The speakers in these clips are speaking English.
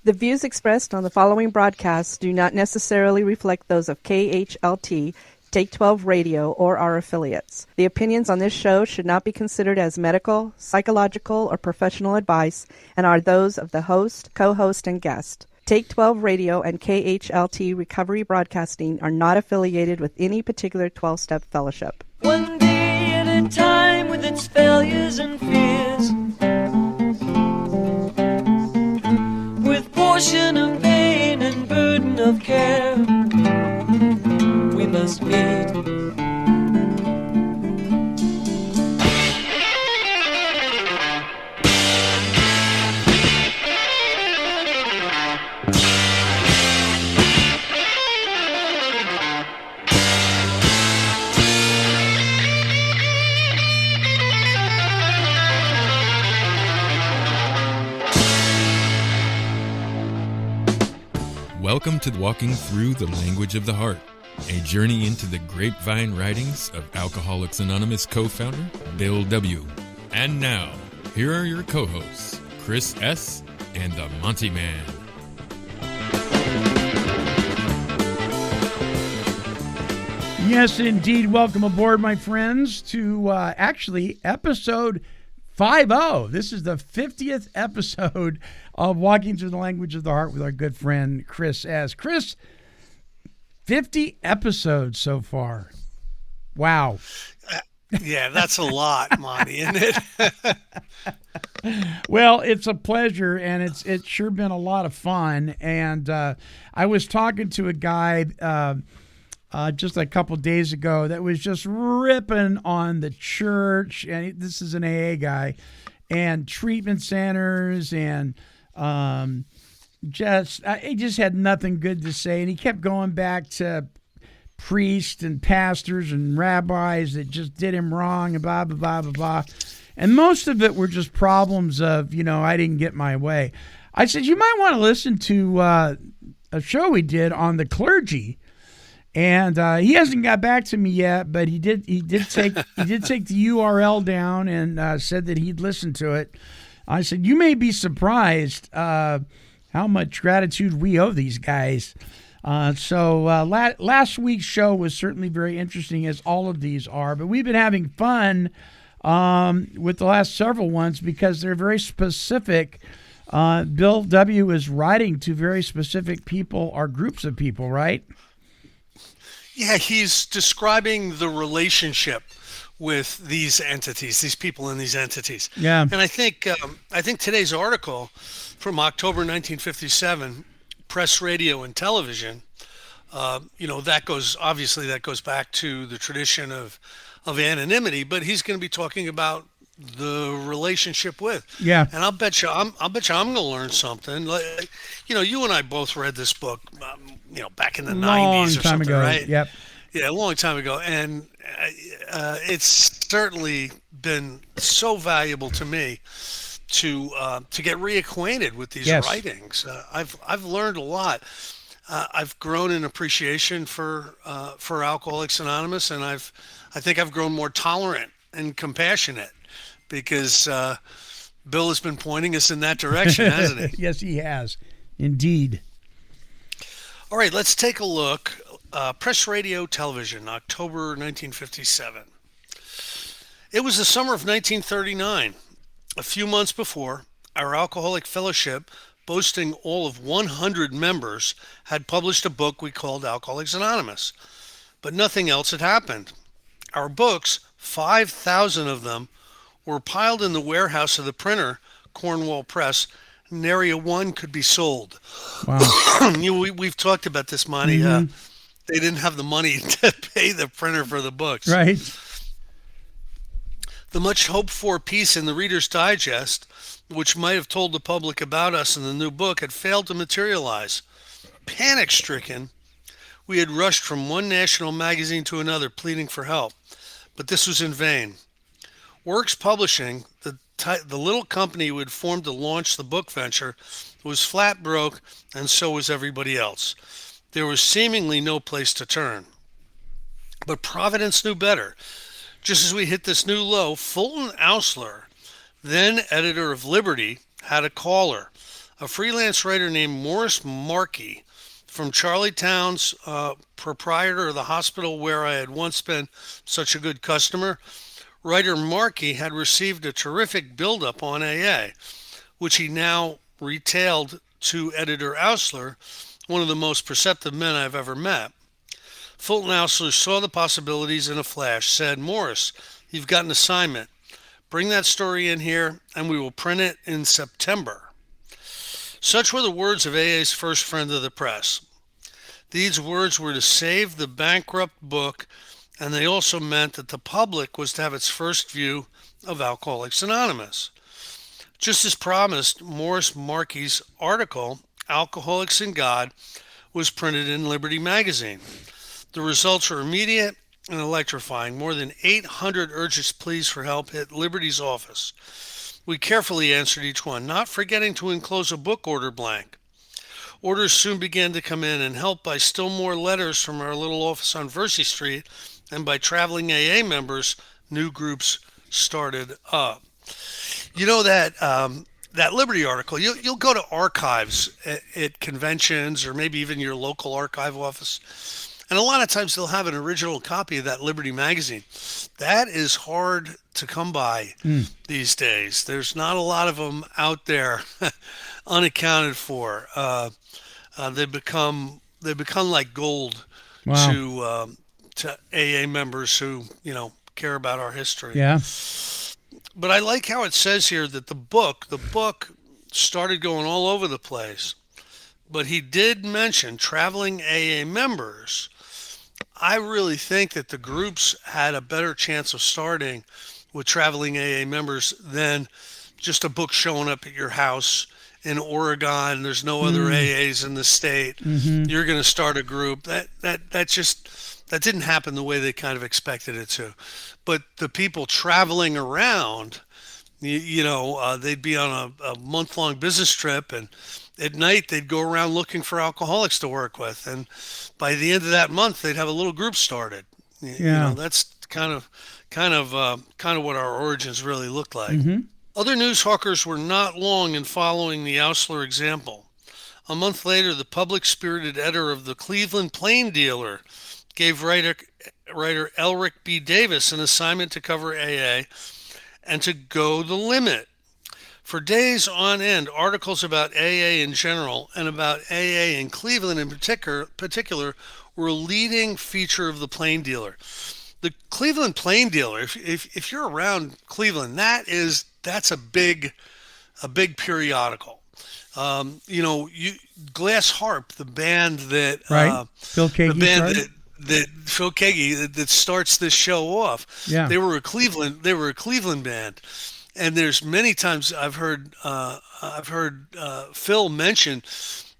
The views expressed on the following broadcasts do not necessarily reflect those of KHLT, Take 12 Radio, or our affiliates. The opinions on this show should not be considered as medical, psychological, or professional advice and are those of the host, co-host, and guest. Take 12 Radio and KHLT Recovery Broadcasting are not affiliated with any particular 12-step fellowship. One day at a time with its failures and fears, with portion of pain and burden of care, we must meet. Welcome to Walking Through the Language of the Heart, a journey into the Grapevine writings of Alcoholics Anonymous co-founder Bill W. And now, here are your co-hosts, Chris S. and the Monty'man. Yes, indeed. Welcome aboard, my friends, to actually episode 50. This is the 50th episode of Walking Through the Language of the Heart with our good friend Chris S. Chris, 50 episodes so far. Wow. Yeah, that's a lot, Monty, isn't it? Well, it's a pleasure, and it's sure been a lot of fun. And I was talking to a guy just a couple days ago that was just ripping on the church, and this is an AA guy, and treatment centers, and he just had nothing good to say, and he kept going back to priests and pastors and rabbis that just did him wrong and blah, blah, blah, blah, blah. And most of it were just problems of, I didn't get my way. I said, you might want to listen to a show we did on the clergy. And he hasn't got back to me yet, but he did take the URL down and said that he'd listen to it. I said, you may be surprised how much gratitude we owe these guys. So last week's show was certainly very interesting, as all of these are. But we've been having fun with the last several ones because they're very specific. Bill W. is writing to very specific people or groups of people, right? Yeah, he's describing the relationship with these entities, these people in these entities. Yeah. And I think today's article from October 1957, Press, Radio, and Television, that goes back to the tradition of anonymity, but he's going to be talking about the relationship with. Yeah. And I'll bet you I'm going to learn something. Like, you and I both read this book, back in the 90s or something, ago. right? Yep. Yeah, a long time ago. And it's certainly been so valuable to me to get reacquainted with these writings. I've learned a lot. I've grown in appreciation for Alcoholics Anonymous, and I think I've grown more tolerant and compassionate because Bill has been pointing us in that direction, hasn't he? Yes, he has, indeed. All right, let's take a look. Press, Radio, Television, October 1957. It was the summer of 1939. A few months before, our alcoholic fellowship, boasting all of 100 members, had published a book we called Alcoholics Anonymous. But nothing else had happened. Our books, 5,000 of them, were piled in the warehouse of the printer, Cornwall Press, and Area 1 could be sold. Wow. We've talked about this, Monty. Mm-hmm. They didn't have the money to pay the printer for the books. Right. The much hoped for piece in the Reader's Digest, which might have told the public about us in the new book, had failed to materialize. Panic-stricken, we had rushed from one national magazine to another pleading for help, but this was in vain. Works Publishing, the little company who had formed to launch the book venture, was flat broke, and so was everybody else. There was seemingly no place to turn. But Providence knew better. Just as we hit this new low, Fulton Ausler, then editor of Liberty, had a caller, a freelance writer named Morris Markey from Charlietown's proprietor of the hospital where I had once been such a good customer. Writer Markey had received a terrific buildup on AA, which he now retailed to editor Ausler, one of the most perceptive men I've ever met. Fulton Ausler saw the possibilities in a flash, said, "Morris, you've got an assignment. Bring that story in here and we will print it in September." Such were the words of AA's first friend of the press. These words were to save the bankrupt book, and they also meant that the public was to have its first view of Alcoholics Anonymous. Just as promised, Morris Markey's article, Alcoholics and God, was printed in Liberty magazine. The results were immediate and electrifying. More than 800 urgent pleas for help hit Liberty's office. We carefully answered each one, not forgetting to enclose a book order blank. Orders soon began to come in, and helped by still more letters from our little office on Versey Street and by traveling AA members, new groups started up. You know that Liberty article, you'll go to archives at conventions or maybe even your local archive office, and a lot of times they'll have an original copy of that Liberty magazine. That is hard to come by these days. There's not a lot of them out there unaccounted for. They become like gold. Wow. To AA members who care about our history. Yeah. But I like how it says here that the book started going all over the place. But he did mention traveling AA members. I really think that the groups had a better chance of starting with traveling AA members than just a book showing up at your house in Oregon. There's no other AAs in the state. Mm-hmm. You're going to start a group. That didn't happen the way they kind of expected it to. But the people traveling around, they'd be on a month-long business trip, and at night they'd go around looking for alcoholics to work with. And by the end of that month, they'd have a little group started. That's kind of what our origins really looked like. Mm-hmm. Other news hawkers were not long in following the Ausler example. A month later, the public-spirited editor of the Cleveland Plain Dealer gave writer Elric B. Davis an assignment to cover AA and to go the limit. For days on end, articles about AA in general and about AA in Cleveland in particular were a leading feature of the Plain Dealer. The Cleveland Plain Dealer, if you're around Cleveland, that's a big periodical. Glass Harp, the band that Phil Kagi that Phil Kagi that starts this show off. Yeah. They were a Cleveland band, and there's many times I've heard Phil mention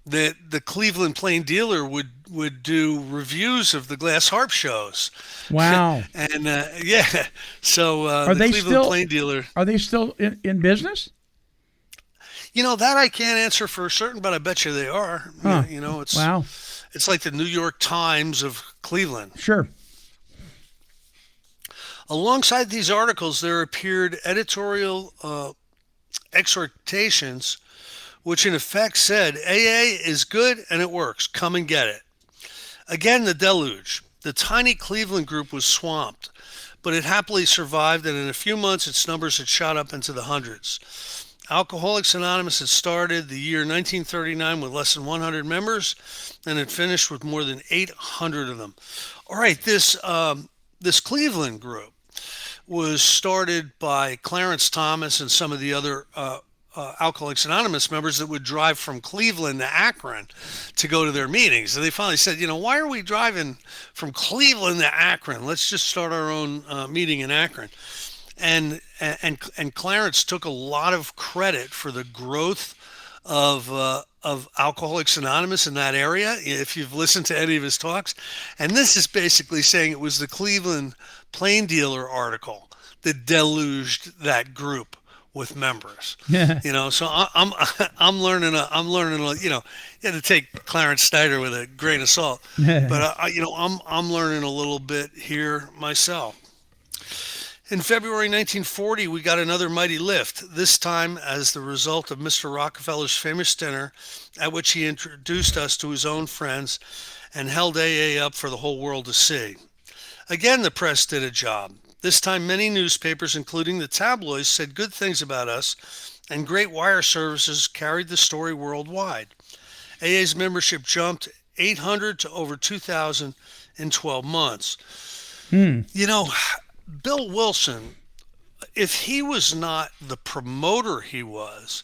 that the Cleveland Plain Dealer would do reviews of the Glass Harp shows. Wow. And so are the they Cleveland still Plain Dealer? Are they still in business? That I can't answer for certain, but I bet you they are. Huh. It's wow. It's like the New York Times of Cleveland. Sure. Alongside these articles, there appeared editorial exhortations, which in effect said, AA is good and it works. Come and get it. Again, the deluge. The tiny Cleveland group was swamped, but it happily survived, and in a few months, its numbers had shot up into the hundreds. Alcoholics Anonymous had started the year 1939 with less than 100 members, and had finished with more than 800 of them. All right, this Cleveland group was started by Clarence Thomas and some of the other Alcoholics Anonymous members that would drive from Cleveland to Akron to go to their meetings. And they finally said, why are we driving from Cleveland to Akron? Let's just start our own meeting in Akron. And Clarence took a lot of credit for the growth of Alcoholics Anonymous in that area, if you've listened to any of his talks. And this is basically saying it was the Cleveland Plain Dealer article that deluged that group with members. So I'm learning. You have to take Clarence Snyder with a grain of salt. But I'm learning a little bit here myself. In February 1940, we got another mighty lift, this time as the result of Mr. Rockefeller's famous dinner, at which he introduced us to his own friends and held AA up for the whole world to see. Again, the press did a job. This time, many newspapers, including the tabloids, said good things about us, and great wire services carried the story worldwide. AA's membership jumped 800 to over 2,000 in 12 months. You know, Bill Wilson, if he was not the promoter he was,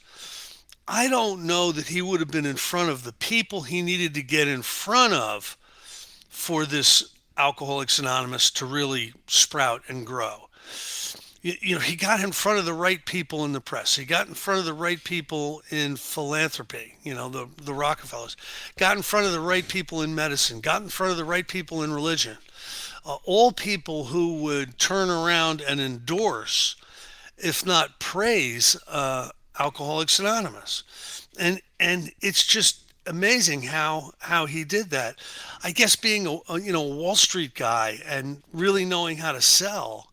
I don't know that he would have been in front of the people he needed to get in front of for this Alcoholics Anonymous to really sprout and grow. You know, he got in front of the right people in the press. He got in front of the right people in philanthropy, you know, the Rockefellers. Got in front of the right people in medicine. Got in front of the right people in religion. All people who would turn around and endorse, if not praise, Alcoholics Anonymous. And it's just amazing how he did that. I guess being a Wall Street guy and really knowing how to sell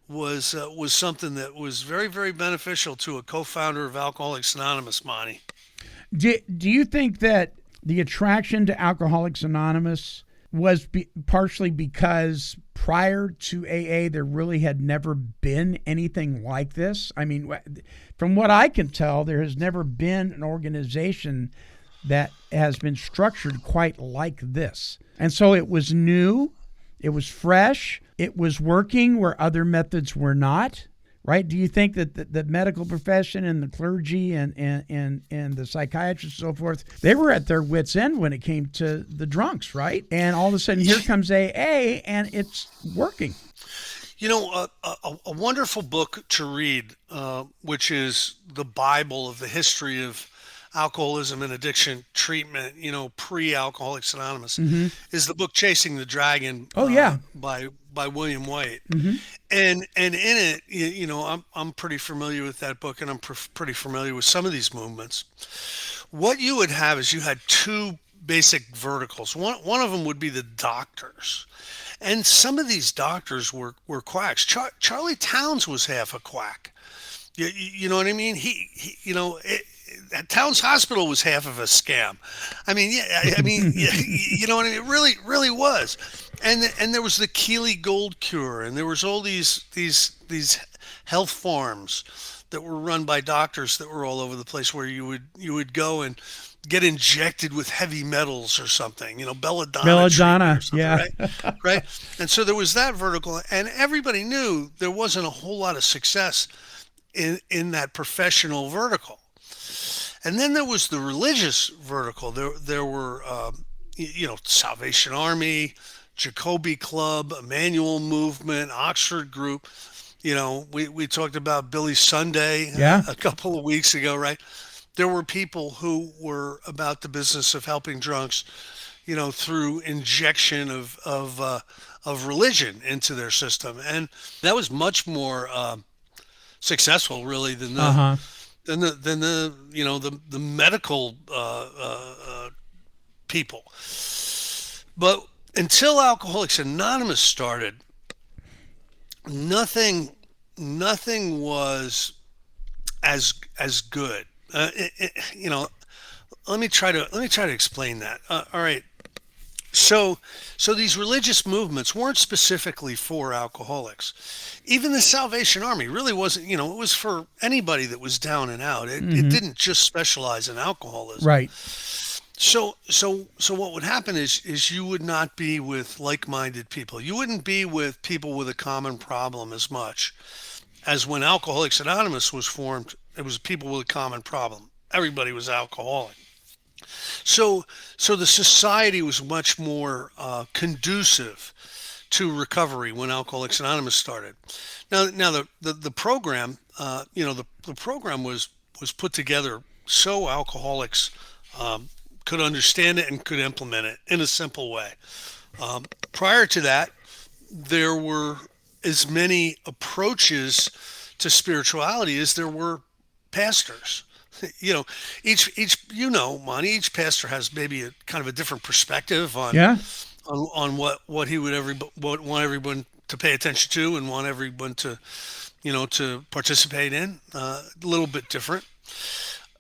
was something that was very, very beneficial to a co-founder of Alcoholics Anonymous, Monty. Do you think that the attraction to Alcoholics Anonymous was partially because prior to AA, there really had never been anything like this? I mean, from what I can tell, there has never been an organization that has been structured quite like this. And so it was new, it was fresh, it was working where other methods were not, right? Do you think that the medical profession and the clergy and the psychiatrists and so forth, they were at their wits' end when it came to the drunks, right? And all of a sudden here comes AA and it's working. You know, a wonderful book to read, which is the Bible of the history of alcoholism and addiction treatment, you know, pre-Alcoholics Anonymous, is the book Chasing the Dragon. By William White. And in it, you know, I'm pretty familiar with that book, and I'm pretty familiar with some of these movements. What you would have is you had two basic verticals. One of them would be the doctors. And some of these doctors were quacks. Charlie Towns was half a quack. You know what I mean? He you know, Towns Hospital was half of a scam. I mean, you know what I mean? It really was. And there was the Keeley Gold Cure, and there was all these health farms that were run by doctors that were all over the place, where you would go and get injected with heavy metals or something, you know, belladonna, yeah, right. And so there was that vertical, and everybody knew there wasn't a whole lot of success in that professional vertical. And then there was the religious vertical. There were you know, Salvation Army, Jacoby Club, Emmanuel Movement, Oxford Group. You know, we talked about Billy Sunday a couple of weeks ago, right? There were people who were about the business of helping drunks, you know, through injection of religion into their system, and that was much more successful, really, than the you know, the medical people. But until Alcoholics Anonymous started, nothing was as good. You know, let me try to explain that. All right. So these religious movements weren't specifically for alcoholics. Even the Salvation Army really wasn't. You know, it was for anybody that was down and out. It didn't just specialize in alcoholism. Right. So what would happen is you would not be with like-minded people. You wouldn't be with people with a common problem as much as when Alcoholics Anonymous was formed. It was people with a common problem. Everybody was alcoholic. So the society was much more conducive to recovery when Alcoholics Anonymous started. Now the program, you know, the program was put together so alcoholics could understand it and could implement it in a simple way. Prior to that, there were as many approaches to spirituality as there were pastors. You know, Monty, each pastor has maybe a kind of a different perspective on what he would want everyone to pay attention to and want everyone to, to participate in. A little bit different.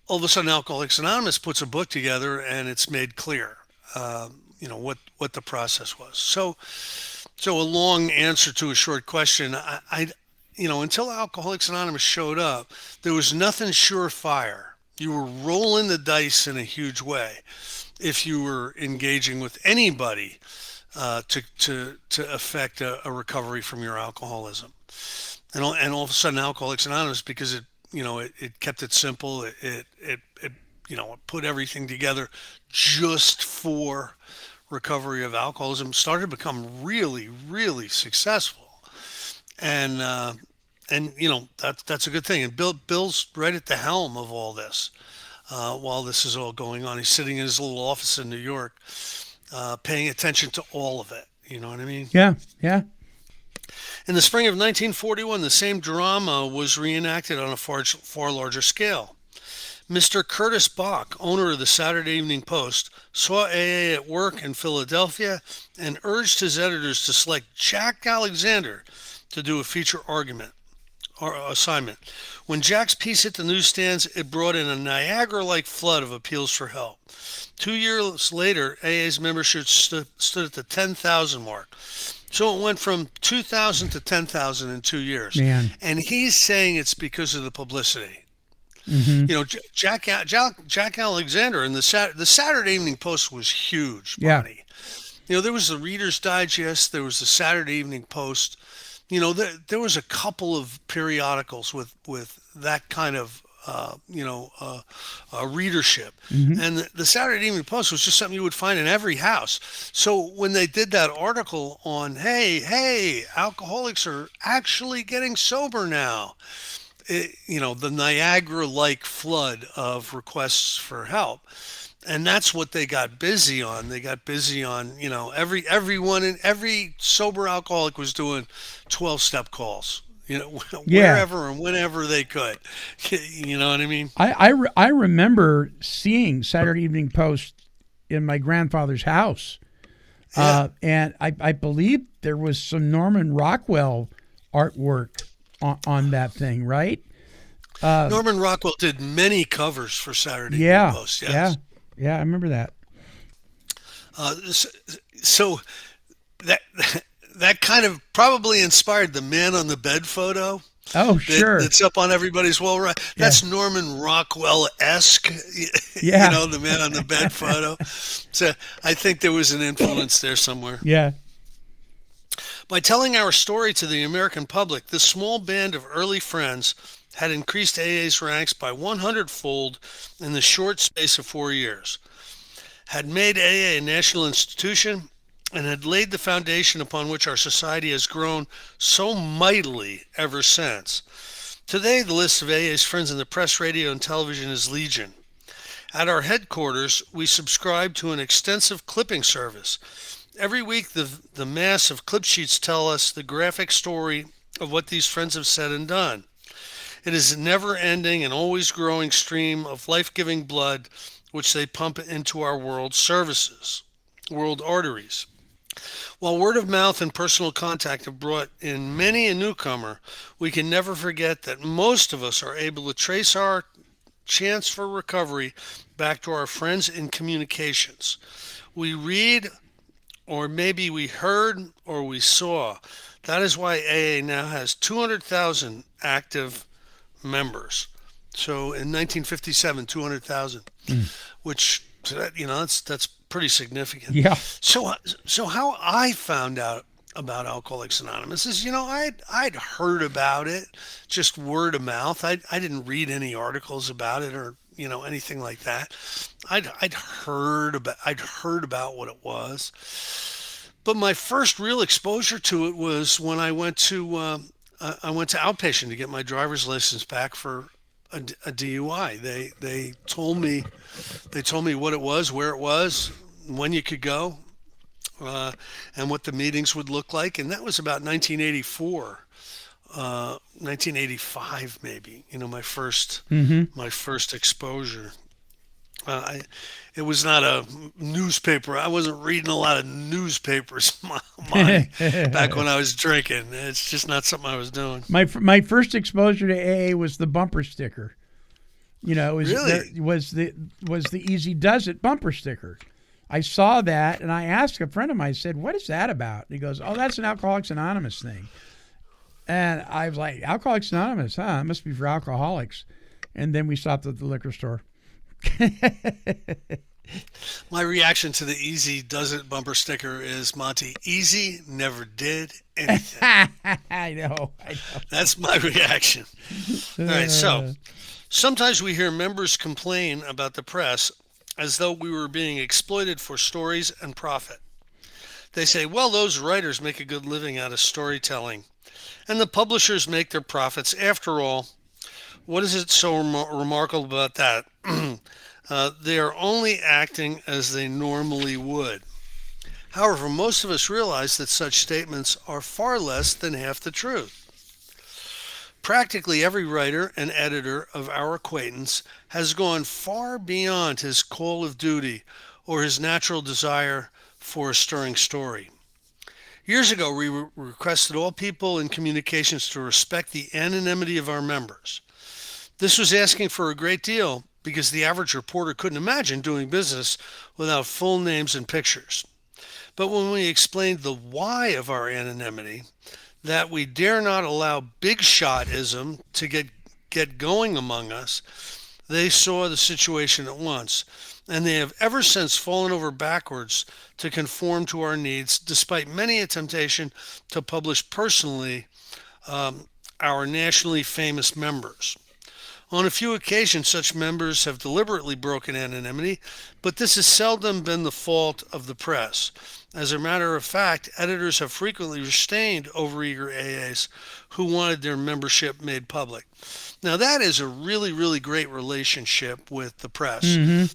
All of a sudden, Alcoholics Anonymous puts a book together, and it's made clear, what the process was. So a long answer to a short question. Until Alcoholics Anonymous showed up, there was nothing surefire. You were rolling the dice in a huge way if you were engaging with anybody to affect a recovery from your alcoholism. And all of a sudden, Alcoholics Anonymous, because it kept it simple. It put everything together just for recovery of alcoholism, started to become really, really successful. And that's a good thing. And Bill's right at the helm of all this while this is all going on. He's sitting in his little office in New York, paying attention to all of it. You know what I mean? Yeah, yeah. In the spring of 1941, the same drama was reenacted on a far larger scale. Mr. Curtis Bach, owner of the Saturday Evening Post, saw AA at work in Philadelphia and urged his editors to select Jack Alexander to do a feature argument or assignment. When Jack's piece hit the newsstands, it brought in a Niagara-like flood of appeals for help. 2 years later, AA's membership stood at the 10,000 mark. So it went from 2,000 to 10,000 in 2 years. Man. And he's saying it's because of the publicity. Mm-hmm. Jack Alexander and the Saturday Evening Post was huge, Bonnie. Yeah. There was the Reader's Digest, there was the Saturday Evening Post. There was a couple of periodicals with that kind of readership. Mm-hmm. And the Saturday Evening Post was just something you would find in every house. So when they did that article on, hey, alcoholics are actually getting sober now, the Niagara-like flood of requests for help. And that's what they got busy on. They got busy on, every sober alcoholic was doing 12-step calls. Wherever and whenever they could. You know what I mean? I remember seeing Saturday Evening Post in my grandfather's house. Yeah. And I believe there was some Norman Rockwell artwork on that thing, right? Norman Rockwell did many covers for Saturday Evening Post. Yes. Yeah, I remember that. So that kind of probably inspired the man on the bed photo. Oh, sure. That's up on everybody's wall, right? That's Norman Rockwell-esque, the man on the bed photo. So I think there was an influence there somewhere. Yeah. By telling our story to the American public, this small band of early friends had increased AA's ranks by 100-fold in the short space of 4 years, had made AA a national institution, and had laid the foundation upon which our society has grown so mightily ever since. Today, the list of AA's friends in the press, radio, and television is legion. At our headquarters, we subscribe to an extensive clipping service. Every week, the mass of clip sheets tell us the graphic story of what these friends have said and done. It is a never-ending and always growing stream of life-giving blood which they pump into our world arteries. While word of mouth and personal contact have brought in many a newcomer, we can never forget that most of us are able to trace our chance for recovery back to our friends in communications. We read, or maybe we heard, or we saw. That is why AA now has 200,000 active members. So in 1957, 200,000, which that's pretty significant. Yeah. So how I found out about Alcoholics Anonymous is, I'd heard about it, just word of mouth. I didn't read any articles about it or anything like that. I'd heard about what it was. But my first real exposure to it was when I went to outpatient to get my driver's license back for a DUI. They told me what it was, where it was, when you could go, and what the meetings would look like. And that was about 1984, 1985 maybe. My first exposure. I, it was not a newspaper. I wasn't reading a lot of newspapers, Monty, back when I was drinking. It's just not something I was doing. My first exposure to AA was the bumper sticker. Really? Was the Easy Does It bumper sticker. I saw that and I asked a friend of mine. I said, "What is that about?" And he goes, "Oh, that's an Alcoholics Anonymous thing." And I was like, "Alcoholics Anonymous, huh? It must be for alcoholics." And then we stopped at the liquor store. My reaction to the Easy Does It bumper sticker is, Monty, Easy never did anything. I know. That's my reaction. All right, so sometimes we hear members complain about the press as though we were being exploited for stories and profit. They say, well, those writers make a good living out of storytelling, and the publishers make their profits. After all, what is it so remarkable about that? They are only acting as they normally would. However, most of us realize that such statements are far less than half the truth. Practically every writer and editor of our acquaintance has gone far beyond his call of duty or his natural desire for a stirring story. Years ago, we requested all people in communications to respect the anonymity of our members. This was asking for a great deal because the average reporter couldn't imagine doing business without full names and pictures. But when we explained the why of our anonymity, that we dare not allow big shotism to get going among us, they saw the situation at once, and they have ever since fallen over backwards to conform to our needs, despite many a temptation to publish personally our nationally famous members. On a few occasions, such members have deliberately broken anonymity, but this has seldom been the fault of the press. As a matter of fact, editors have frequently restrained overeager AAs who wanted their membership made public. Now, that is a really, really great relationship with the press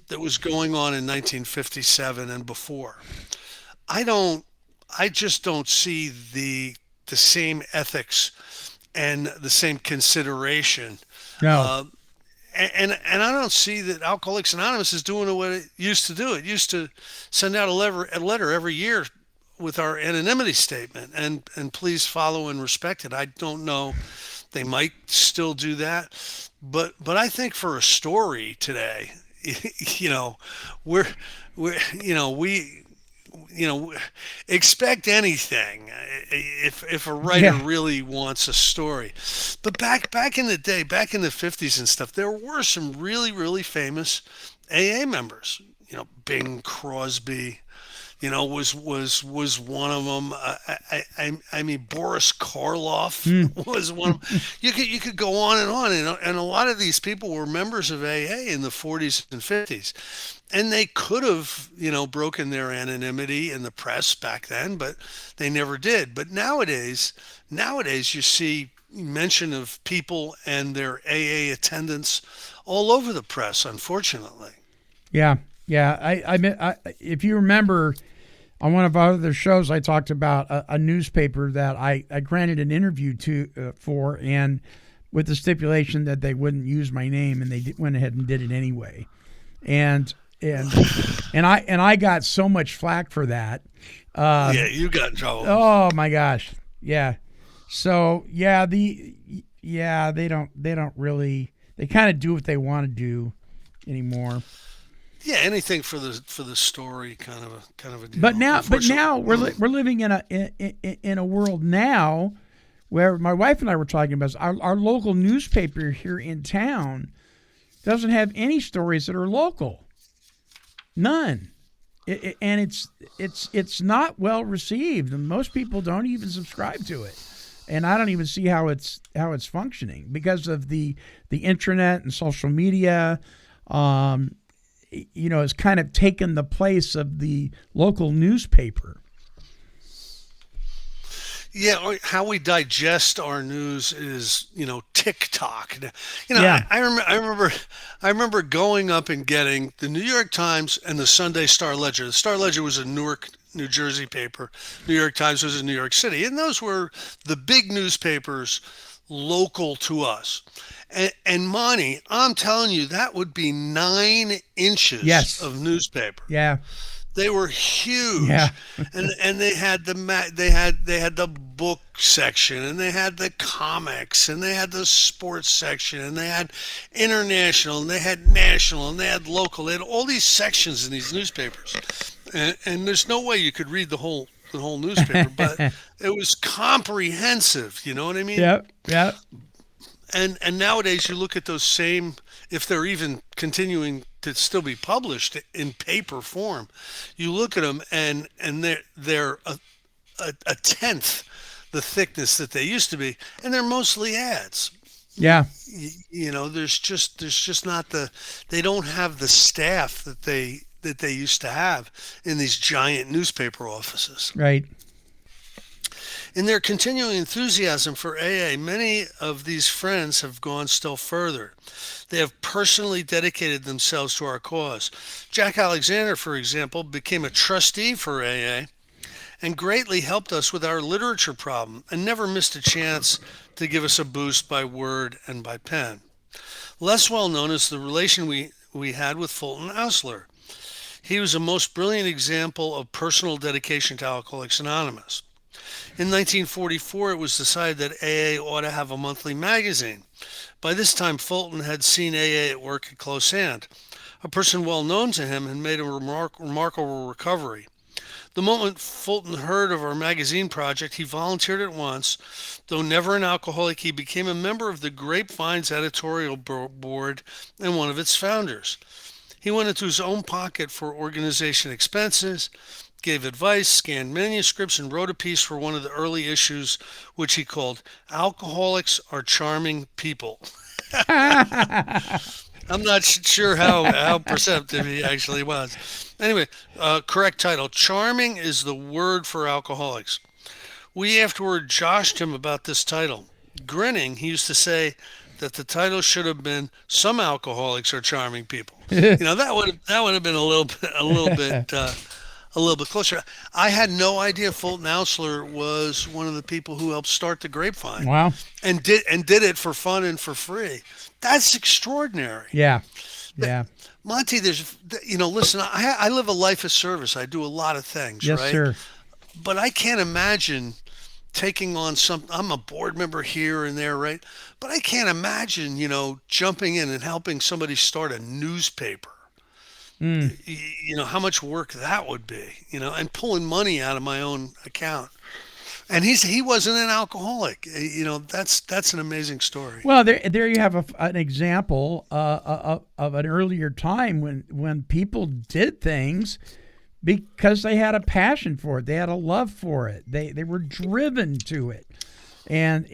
that was going on in 1957 and before. I just don't see the same ethics and the same consideration. No. And I don't see that Alcoholics Anonymous is doing what it used to do. It used to send out a letter every year with our anonymity statement and please follow and respect it. I don't know. They might still do that, but I think for a story today, you know, we're you know, expect anything if a writer really wants a story. But back in the day, back in the 50s and stuff, there were some really famous AA members. You know, Bing Crosby, you know, was one of them. I mean, Boris Karloff was one of them. You could go on, and a lot of these people were members of AA in the 40s and 50s. And they could have, you know, broken their anonymity in the press back then, but they never did. But nowadays you see mention of people and their AA attendance all over the press, unfortunately. Yeah. If you remember, on one of our other shows, I talked about a newspaper that I granted an interview for, and with the stipulation that they wouldn't use my name, and they went ahead and did it anyway. And I got so much flack for that. Yeah, you got in trouble. Oh my gosh. Yeah. So they don't really, they kind of do what they want to do anymore. Yeah, anything for the story, kind of a deal. But now we're living in a world now where my wife and I were talking about our local newspaper here in town doesn't have any stories that are local. None. And it's not well received, and most people don't even subscribe to it. And I don't even see how it's functioning because of the internet and social media. You know, has kind of taken the place of the local newspaper. Yeah, how we digest our news is, you know, TikTok. You know, Yeah. I remember going up and getting the New York Times and the Sunday Star Ledger. The Star Ledger was a Newark, New Jersey paper. New York Times was in New York City, and those were the big newspapers local to us. And Monty, I'm telling you, that would be 9 inches Yes. of newspaper. Yeah. They were Yeah. huge, and they had they had the book section, and they had the comics, and they had the sports section, and they had international, and they had national, and they had local. They had all these sections in these newspapers, and there's no way you could read the whole newspaper, but it was comprehensive. You know what I mean? Yep. Yep. And nowadays you look at those same, if they're even continuing to still be published in paper form, you look at them and they're a tenth the thickness that they used to be, and they're mostly ads. Yeah. There's just not they don't have the staff that they used to have in these giant newspaper offices. Right. In their continuing enthusiasm for AA, many of these friends have gone still further. They have personally dedicated themselves to our cause. Jack Alexander, for example, became a trustee for AA and greatly helped us with our literature problem and never missed a chance to give us a boost by word and by pen. Less well known is the relation we had with Fulton Ausler. He was a most brilliant example of personal dedication to Alcoholics Anonymous. In 1944, it was decided that AA ought to have a monthly magazine. By this time, Fulton had seen AA at work at close hand. A person well known to him had made a remarkable recovery. The moment Fulton heard of our magazine project, he volunteered at once. Though never an alcoholic, he became a member of the Grapevine's editorial board and one of its founders. He went into his own pocket for organization expenses, gave advice, scanned manuscripts, and wrote a piece for one of the early issues, which he called Alcoholics Are Charming People. I'm not sure how perceptive he actually was. Anyway, correct title. Charming is the word for alcoholics. We afterward joshed him about this title. Grinning, he used to say that the title should have been Some Alcoholics Are Charming People. That would have been a little bit closer. I had no idea Fulton Ausler was one of the people who helped start the Grapevine. Wow. And did it for fun and for free. That's extraordinary. Yeah. Yeah. Monty, listen, I live a life of service. I do a lot of things, Yes, right? sir. But I can't imagine taking on I'm a board member here and there, right? But I can't imagine, jumping in and helping somebody start a newspaper. How much work that would be, and pulling money out of my own account. And he wasn't an alcoholic. That's an amazing story. Well, there you have an example of an earlier time when people did things because they had a passion for it. They had a love for it. They were driven to it. And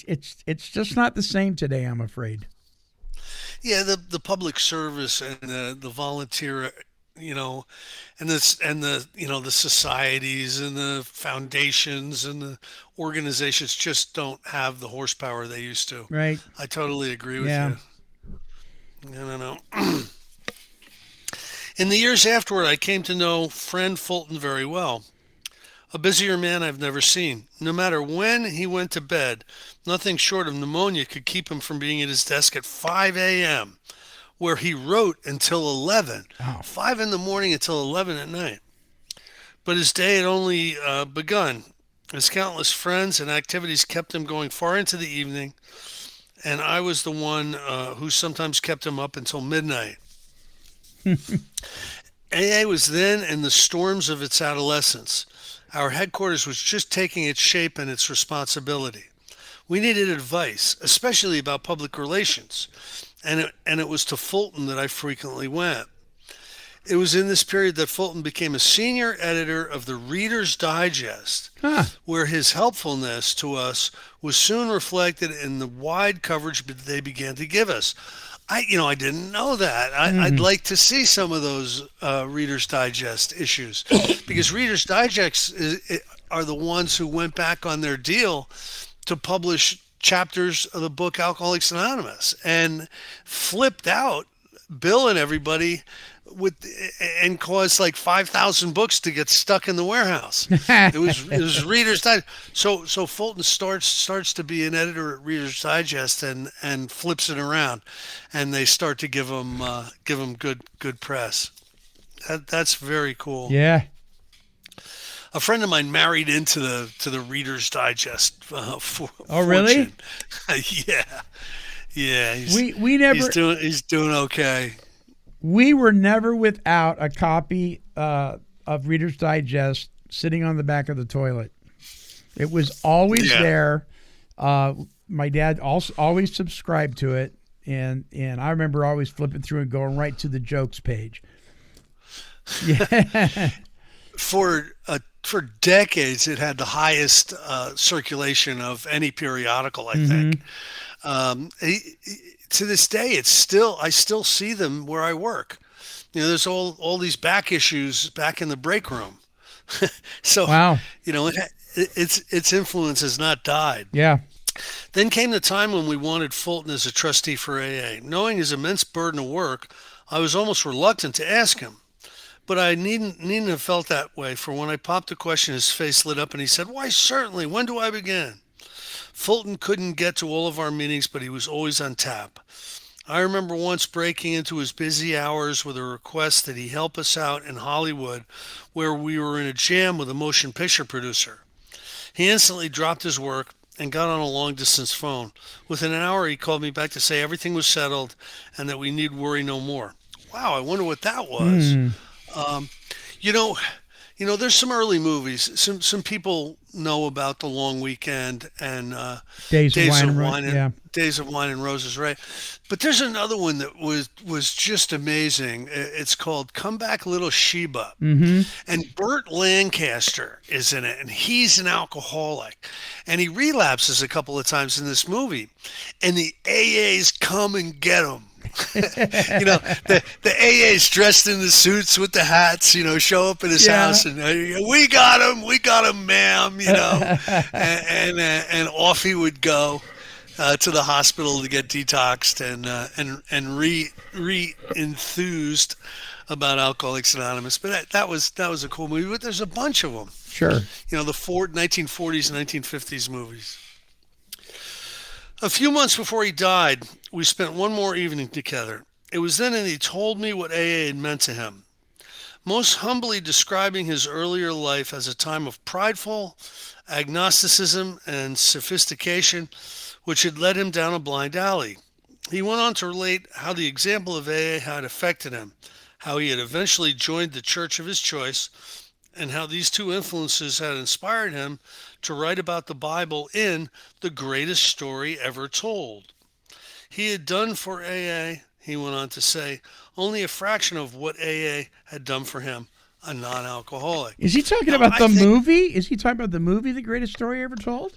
it's just not the same today, I'm afraid. Yeah, the public service and the volunteer, and the societies and the foundations and the organizations just don't have the horsepower they used to. Right. I totally agree with Yeah. you. No. In the years afterward, I came to know friend Fulton very well. A busier man I've never seen. No matter when he went to bed, nothing short of pneumonia could keep him from being at his desk at 5 a.m., where he wrote until 11. Oh. 5 in the morning until 11 at night. But his day had only begun. His countless friends and activities kept him going far into the evening, and I was the one who sometimes kept him up until midnight. AA was then in the storms of its adolescence. Our headquarters was just taking its shape and its responsibility. We needed advice, especially about public relations, and it was to Fulton that I frequently went. It was in this period that Fulton became a senior editor of the Reader's Digest, where his helpfulness to us was soon reflected in the wide coverage that they began to give us. I didn't know that. I'd like to see some of those Reader's Digest issues, because Reader's Digest are the ones who went back on their deal to publish chapters of the book Alcoholics Anonymous and flipped out Bill and everybody with and caused like 5,000 books to get stuck in the warehouse. It was Reader's Digest. So Fulton starts to be an editor at Reader's Digest and flips it around, and they start to give him good press. That's very cool. Yeah. A friend of mine married into the Reader's Digest Oh, really? fortune. Yeah, yeah. We never He's doing okay. we were never without a copy of Reader's Digest sitting on the back of the toilet. It was always Yeah. there. My dad also always subscribed to it, and I remember always flipping through and going right to the jokes page. Yeah. For decades, it had the highest circulation of any periodical, I think. To this day, I still see them where I work. There's all these back issues back in the break room. So, Wow. its influence has not died. Yeah. Then came the time when we wanted Fulton as a trustee for AA. Knowing his immense burden of work, I was almost reluctant to ask him. But I needn't have felt that way, for when I popped the question, his face lit up and he said, "Why, certainly. When do I begin?" Fulton couldn't get to all of our meetings, but he was always on tap. I remember once breaking into his busy hours with a request that he help us out in Hollywood, where we were in a jam with a motion picture producer. He instantly dropped his work and got on a long-distance phone. Within an hour, he called me back to say everything was settled and that we need worry no more. Wow, I wonder what that was. Um, you know, there's some early movies. Some people know about The Long Weekend and Days of Wine and yeah. Days of Wine and Roses, right? But there's another one that was just amazing. It's called Come Back Little Sheba, and Burt Lancaster is in it, and he's an alcoholic, and he relapses a couple of times in this movie, and the AAs come and get him. The AA's dressed in the suits with the hats, show up at his house and we got him, ma'am, and off he would go to the hospital to get detoxed and re enthused about Alcoholics Anonymous. But that was a cool movie. But there's a bunch of them. Sure. The 1940s, 1950s movies. A few months before he died, we spent one more evening together. It was then that he told me what AA had meant to him, most humbly describing his earlier life as a time of prideful agnosticism and sophistication, which had led him down a blind alley. He went on to relate how the example of AA had affected him, how he had eventually joined the church of his choice, and how these two influences had inspired him to write about the Bible in The Greatest Story Ever Told. He had done for AA, he went on to say, only a fraction of what AA had done for him, a non-alcoholic. Is he talking about the movie? Is he talking about the movie The Greatest Story Ever Told?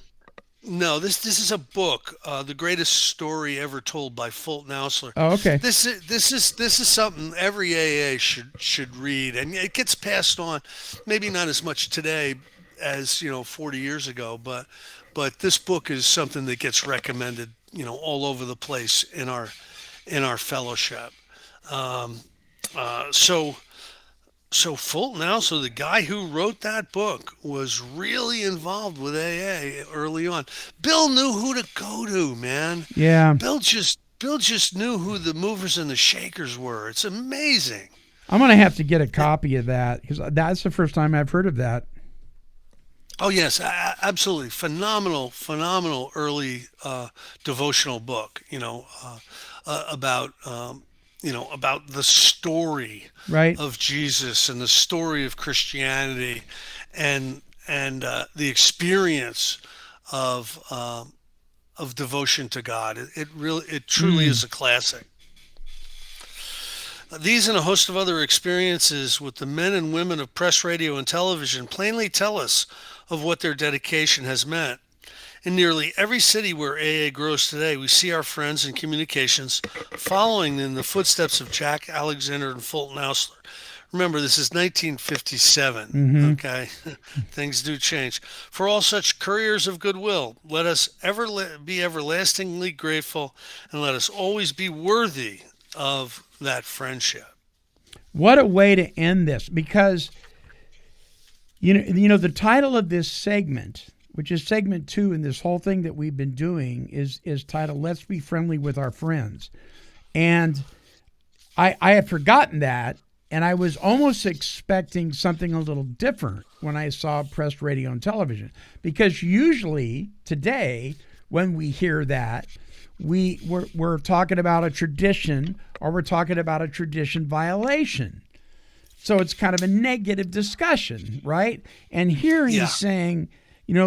No, this is a book, The Greatest Story Ever Told by Fulton Oursler. Oh, okay. This is something every AA should read, and it gets passed on. Maybe not as much today as 40 years ago, but this book is something that gets recommended all over the place in our fellowship. So Fulton Oursler, the guy who wrote that book, was really involved with AA early on. Bill knew who to go to, man. Yeah. Bill just knew who the movers and the shakers were. It's amazing. I'm going to have to get a copy of that because that's the first time I've heard of that. Oh yes, absolutely phenomenal early devotional book. About about the story of Jesus and the story of Christianity, and the experience of devotion to God. It truly is a classic. These and a host of other experiences with the men and women of press, radio, and television plainly tell us of what their dedication has meant. In nearly every city where AA grows today, we see our friends and communications following in the footsteps of Jack Alexander and Fulton Oursler. Remember, this is 1957, okay? Things do change. For all such couriers of goodwill, let us be everlastingly grateful, and let us always be worthy of that friendship. What a way to end this, because you know the title of this segment, which is segment 2 in this whole thing that we've been doing, is titled "Let's Be Friendly with Our Friends," and I had forgotten that, and I was almost expecting something a little different when I saw press, radio, and television, because usually today when we hear that, we're talking about a tradition, or we're talking about a tradition violation. So it's kind of a negative discussion, right? And here he's saying,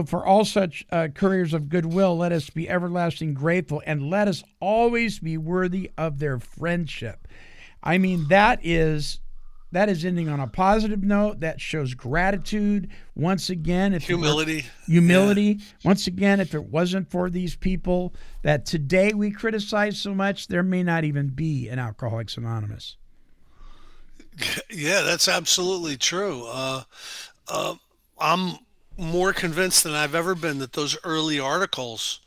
for all such couriers of goodwill, let us be everlasting grateful, and let us always be worthy of their friendship. I mean, that is ending on a positive note. That shows gratitude. Once again, humility. Yeah. Once again, if it wasn't for these people that today we criticize so much, there may not even be an Alcoholics Anonymous. Yeah, that's absolutely true. I'm more convinced than I've ever been that those early articles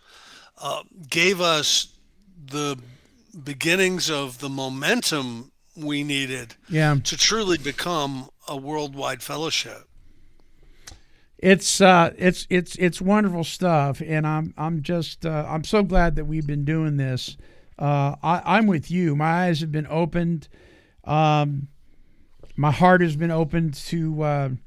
gave us the beginnings of the momentum we needed to truly become a worldwide fellowship. It's wonderful stuff, and I'm so glad that we've been doing this. I'm with you. My eyes have been opened. My heart has been opened to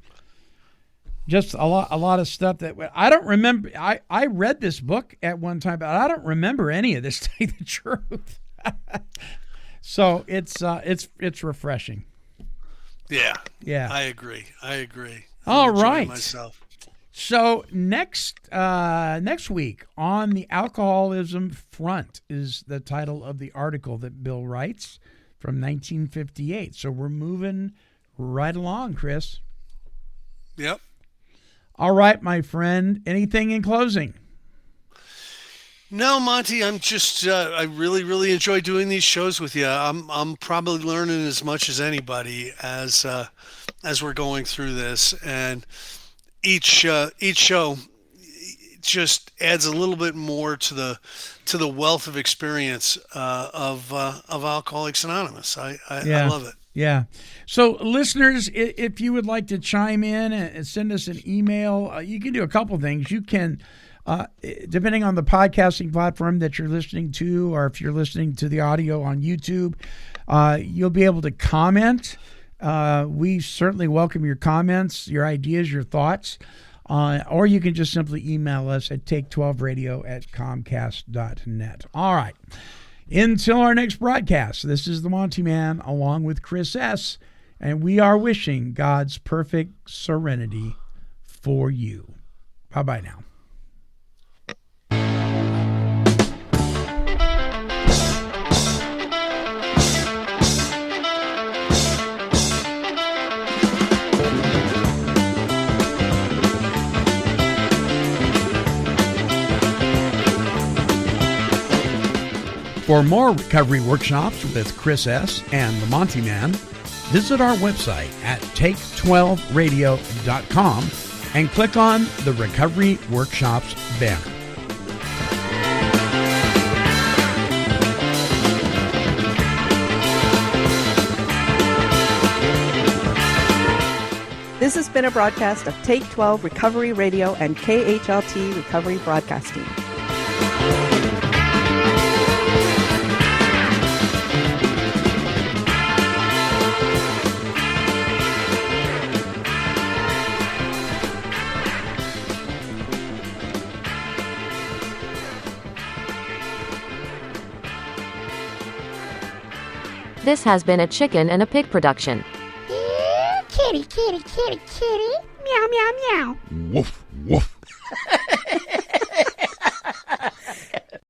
just a lot of stuff that I don't remember. I read this book at one time, but I don't remember any of this, to tell you the truth. So it's refreshing. Yeah. I agree. All right. Myself. So next week on the alcoholism front is the title of the article that Bill writes from 1958. So we're moving right along, Chris. Yep. All right, my friend. Anything in closing? No, Monty, I'm just, I really, really enjoy doing these shows with you. I'm probably learning as much as anybody as we're going through this, and each show just adds a little bit more to the wealth of experience of Alcoholics Anonymous. I love it. Yeah. So listeners, if you would like to chime in and send us an email, you can do a couple things. You can, depending on the podcasting platform that you're listening to, or if you're listening to the audio on YouTube, you'll be able to comment. We certainly welcome your comments, your ideas, your thoughts. Or you can just simply email us at take12radio@comcast.net. All right. Until our next broadcast, this is the Monty'man along with Chris S., and we are wishing God's perfect serenity for you. Bye-bye now. For more recovery workshops with Chris S. and the Monty'man, visit our website at take12radio.com and click on the Recovery Workshops banner. This has been a broadcast of Take 12 Recovery Radio and KHLT Recovery Broadcasting. This has been a Chicken and a Pig production. Kitty, kitty, kitty, kitty. Meow, meow, meow. Woof.